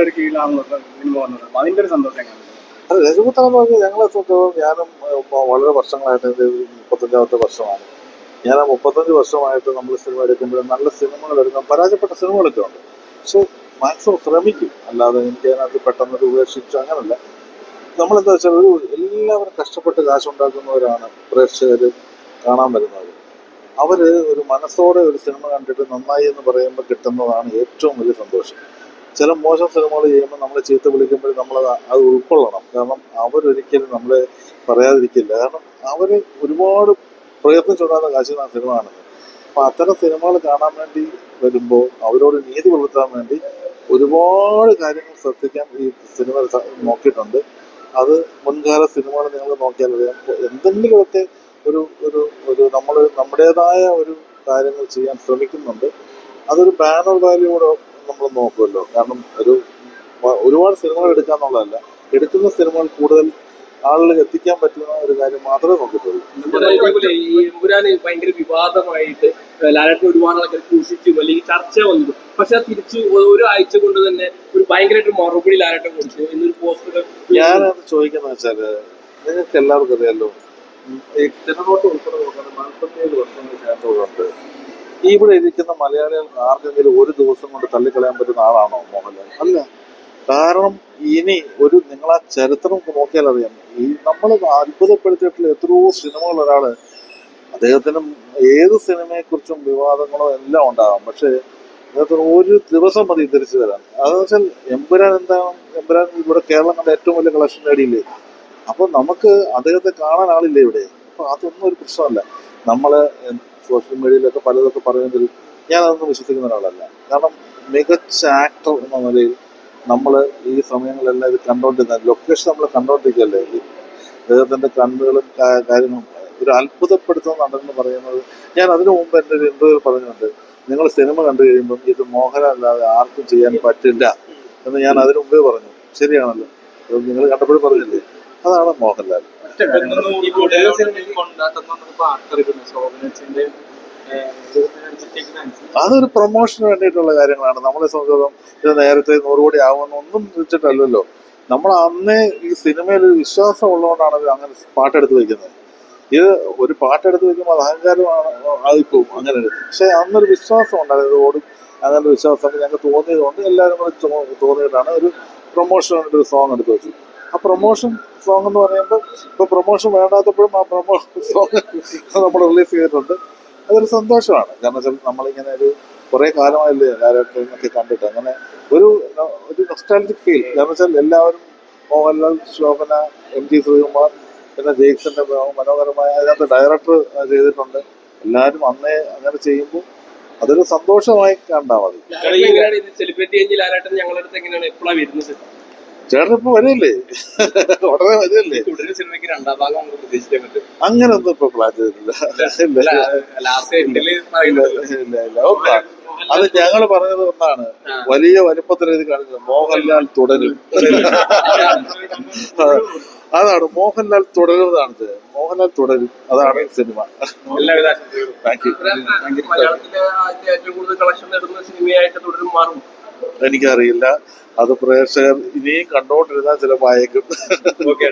ഒരു കീഴിലാണല്ലോ സിനിമ വന്നത്. അപ്പൊ അതിന്റെ ഒരു സന്തോഷം എങ്ങനെയാണ്? അത് രജപുത്രാന്ന് പറഞ്ഞാൽ ഞങ്ങളെ സംബന്ധിച്ചോളം ഞാനും വളരെ വർഷങ്ങളായിട്ട് ഇത് 35ാമത്തെ വർഷമാണ്. ഞാൻ ആ 35 വർഷമായിട്ട് നമ്മൾ സിനിമ എടുക്കുമ്പോൾ നല്ല സിനിമകൾ എടുക്കാൻ പരാജയപ്പെട്ട സിനിമകളൊക്കെ ഉണ്ട്. പക്ഷെ മാക്സിമം ശ്രമിക്കും. അല്ലാതെ എനിക്ക് അതിനകത്ത് പെട്ടെന്നൊരു ഉപേക്ഷിച്ചു അങ്ങനല്ല. നമ്മളെന്താ വെച്ചാൽ എല്ലാവരും കഷ്ടപ്പെട്ട് കാശുണ്ടാക്കുന്നവരാണ് പ്രേക്ഷകർ കാണാൻ വരുന്നത്. അവർ ഒരു മനസ്സോടെ ഒരു സിനിമ കണ്ടിട്ട് നന്നായി എന്ന് പറയുമ്പോൾ കിട്ടുന്നതാണ് ഏറ്റവും വലിയ സന്തോഷം. ചില മോശം സിനിമകൾ ചെയ്യുമ്പോൾ നമ്മളെ ചീത്ത വിളിക്കുമ്പോൾ നമ്മൾ അത് ഉൾക്കൊള്ളണം. കാരണം അവരൊരിക്കലും നമ്മളെ പറയാതിരിക്കില്ല. കാരണം അവർ ഒരുപാട് പ്രയത്നിച്ചുണ്ടാകുന്ന കാശിനാണ് സിനിമ കാണുന്നത്. അപ്പം അത്തരം സിനിമകൾ കാണാൻ വേണ്ടി വരുമ്പോൾ അവരോട് നീതി പുലർത്താൻ വേണ്ടി ഒരുപാട് കാര്യങ്ങൾ ശ്രദ്ധിക്കാൻ ഈ സിനിമ നോക്കിയിട്ടുണ്ട്. അത് മുൻകാല സിനിമകൾ നിങ്ങൾ നോക്കിയാൽ അറിയാം. എന്തെങ്കിലുമൊക്കെ ഒരു ഒരു ഒരു നമ്മൾ നമ്മുടേതായ ഒരു കാര്യങ്ങൾ ചെയ്യാൻ ശ്രമിക്കുന്നുണ്ട്. അതൊരു ബാനർ വാല്യൂ കൂടെ നമ്മൾ നോക്കുമല്ലോ. കാരണം ഒരുപാട് സിനിമകൾ എടുക്കാന്നുള്ളതല്ല, എടുക്കുന്ന സിനിമകൾ കൂടുതൽ ആളുകളിൽ എത്തിക്കാൻ പറ്റുന്ന ഒരു കാര്യം മാത്രമേ നോക്കിയിട്ടുള്ളൂ. ഈ എമ്പുരാന് ഭയങ്കര വിവാദമായിട്ട് ലാലേട്ടൻ ഒരുപാട് ആൾക്കാർ ക്രൂശിച്ചു അല്ലെങ്കിൽ ചർച്ച വന്നു. പക്ഷെ അത് തിരിച്ച് ഒരാഴ്ച കൊണ്ട് തന്നെ ഒരു ഭയങ്കരമായിട്ട് മറുപടി ലാലേട്ടൻ കൊടുത്തു എന്നൊരു പോസ്റ്റർ. ഞാനത് ചോദിക്കുന്നത് വെച്ചാല്, നിങ്ങൾക്ക് എല്ലാവർക്കും അറിയാലോ, ഈ തിരുനോട്ട് ഉൾപ്പെടെ നോക്കുന്നത് 47 വർഷങ്ങൾക്ക് ശേഷമുണ്ട്. ഇവിടെ ഇരിക്കുന്ന മലയാളികൾക്ക് ആർക്കെങ്കിലും ഒരു ദിവസം കൊണ്ട് തള്ളിക്കളയാൻ പറ്റുന്ന ആളാണോ മോഹൻലാൽ? അല്ല. കാരണം ഇനി നിങ്ങൾ ആ ചരിത്രം നോക്കിയാൽ അറിയാം. ഈ നമ്മൾ അത്ഭുതപ്പെടുത്തിയിട്ടുള്ള എത്രയോ സിനിമകൾ ഒരാള്, അദ്ദേഹത്തിന് ഏത് സിനിമയെക്കുറിച്ചും വിവാദങ്ങളോ എല്ലാം ഉണ്ടാകാം. പക്ഷെ അദ്ദേഹത്തിന് ഒരു ദിവസം മതി തിരിച്ചു വരാൻ. അതെന്ന് വെച്ചാൽ എമ്പുരാൻ എന്താണ്, എമ്പുരാൻ ഇവിടെ കേരളം കണ്ട ഏറ്റവും വലിയ കളക്ഷൻ നേടിയില്ലേ. അപ്പൊ നമുക്ക് അദ്ദേഹത്തെ കാണാൻ ആളില്ലേ ഇവിടെ. അപ്പൊ അതൊന്നും ഒരു പ്രശ്നമല്ല. നമ്മള് സോഷ്യൽ മീഡിയയിലൊക്കെ പലതൊക്കെ പറയുന്നതിൽ ഞാൻ അതൊന്നും വിശ്വസിക്കുന്ന ഒരാളല്ല. കാരണം മികച്ച ആക്ടർ എന്ന നിലയിൽ നമ്മൾ ഈ സമയങ്ങളെല്ലാം ഇത് കണ്ടോണ്ടിരുന്ന ലൊക്കേഷൻ നമ്മൾ കണ്ടോണ്ടിരിക്കുകയല്ലേ. അദ്ദേഹത്തിന്റെ കണ്ണുകളും കാര്യങ്ങളും ഒരു അത്ഭുതപ്പെടുത്തുന്ന നടനെന്ന് പറയുന്നത്. ഞാൻ അതിനു മുമ്പ് എൻ്റെ ഒരു ഇന്റർവ്യൂ പറഞ്ഞിട്ടുണ്ട്, നിങ്ങൾ സിനിമ കണ്ടു കഴിയുമ്പം ഇത് മോഹൻലാലല്ലാതെ ആർക്കും ചെയ്യാൻ പറ്റില്ല എന്ന് ഞാൻ അതിനു മുമ്പേ പറഞ്ഞു. ശരിയാണല്ലോ, നിങ്ങൾ കണ്ടപ്പോഴും പറഞ്ഞില്ലേ, അതാണ് മോഹൻലാൽ. അതൊരു പ്രൊമോഷന് വേണ്ടിയിട്ടുള്ള കാര്യങ്ങളാണ്. നമ്മളെ സംബന്ധിച്ചിടത്തോളം ഇത് നേരത്തെ 100 കോടി ആവുമെന്നൊന്നും വെച്ചിട്ടല്ലല്ലോ. നമ്മൾ അന്നേ ഈ സിനിമയിൽ ഒരു വിശ്വാസം ഉള്ളതുകൊണ്ടാണ് അവർ അങ്ങനെ പാട്ടെടുത്ത് വയ്ക്കുന്നത്. ഇത് ഒരു പാട്ടെടുത്ത് വയ്ക്കുമ്പോൾ അത് അഹങ്കാരമാണ്, ആയിപ്പോവും അങ്ങനെ. പക്ഷെ അന്നൊരു വിശ്വാസം ഉണ്ടായിരുന്നു, ഓടും. അങ്ങനെ ഒരു വിശ്വാസം ഞങ്ങൾക്ക് തോന്നിയതുകൊണ്ട് എല്ലാവരും കൂടെ തോന്നിയിട്ടാണ് ഒരു പ്രൊമോഷൻ വേണ്ടിയിട്ട് ഒരു സോങ് എടുത്ത് വെച്ചു. ആ പ്രൊമോഷൻ സോങ് എന്ന് പറയുമ്പോൾ ഇപ്പൊ പ്രൊമോഷൻ വേണ്ടാത്തപ്പോഴും ആ പ്രൊമോഷൻ സോങ് നമ്മൾ റിലീസ് ചെയ്തിട്ടുണ്ട്. അതൊരു സന്തോഷമാണ്. കാരണം വെച്ചാൽ നമ്മളിങ്ങനെ കുറെ കാലമായില്ലേ ലാലേട്ടനൊക്കെ കണ്ടിട്ട്, അങ്ങനെ ഒരു നൊസ്റ്റാൾജിക് ഫീൽ. കാരണം വെച്ചാൽ എല്ലാവരും മോഹൻലാൽ, ശോഭന, MG ശ്രീകുമാർ, പിന്നെ ജെയ്സന്റെ മനോഹരമായ അതിനകത്ത് ഡയറക്ടർ ചെയ്തിട്ടുണ്ട്. എല്ലാവരും അന്നേ അങ്ങനെ ചെയ്യുമ്പോൾ അതൊരു സന്തോഷമായി കണ്ടാൽ മതി. ചേട്ടൻ ഇപ്പൊ വരില്ലേ, ഉടനെ വരില്ലേ? അങ്ങനൊന്നും ഇപ്പൊ പ്ലാൻ ചെയ്തിട്ടില്ല. അത് ഞങ്ങൾ പറഞ്ഞത് ഒന്നാണ്, വലിയ വലിപ്പത്തിൽ ഇത് കാണിച്ചത് മോഹൻലാൽ തുടരും. അതാണ് മോഹൻലാൽ തുടരുന്നതാണ്. മോഹൻലാൽ തുടരും, അതാണ് സിനിമ. Thank you. എനിക്കറിയില്ല, അത് പ്രേക്ഷകർ ഇനിയും കണ്ടോണ്ടിരുന്നാൽ ചിലപ്പോൾ അയക്കും. ഓക്കെ.